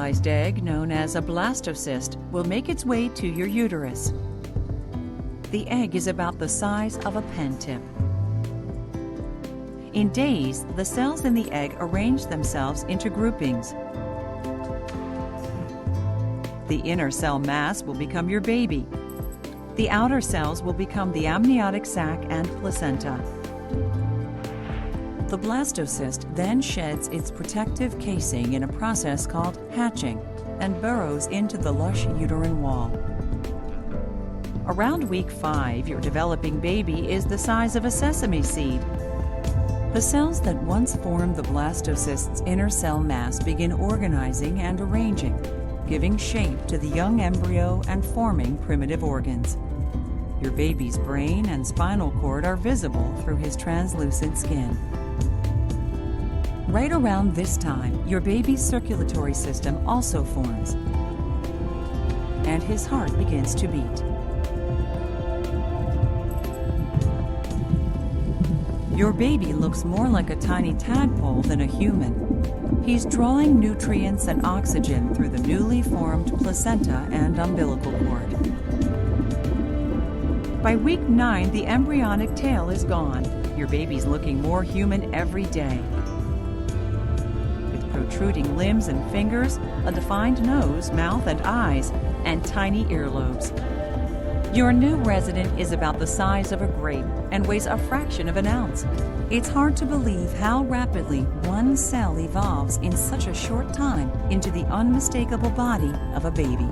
fertilized egg, known as a blastocyst, will make its way to your uterus. The egg is about the size of a pen tip. In days, the cells in the egg arrange themselves into groupings. The inner cell mass will become your baby. The outer cells will become the amniotic sac and placenta. The blastocyst then sheds its protective casing in a process called hatching and burrows into the lush uterine wall. Around week 5, your developing baby is the size of a sesame seed. The cells that once formed the blastocyst's inner cell mass begin organizing and arranging, giving shape to the young embryo and forming primitive organs. Your baby's brain and spinal cord are visible through his translucent skin. Right around this time, your baby's circulatory system also forms, and his heart begins to beat. Your baby looks more like a tiny tadpole than a human. He's drawing nutrients and oxygen through the newly formed placenta and umbilical cord. By week 9, the embryonic tail is gone. Your baby's looking more human every day. With protruding limbs and fingers, a defined nose, mouth, and eyes, and tiny earlobes. Your new resident is about the size of a grape and weighs a fraction of an ounce. It's hard to believe how rapidly one cell evolves in such a short time into the unmistakable body of a baby.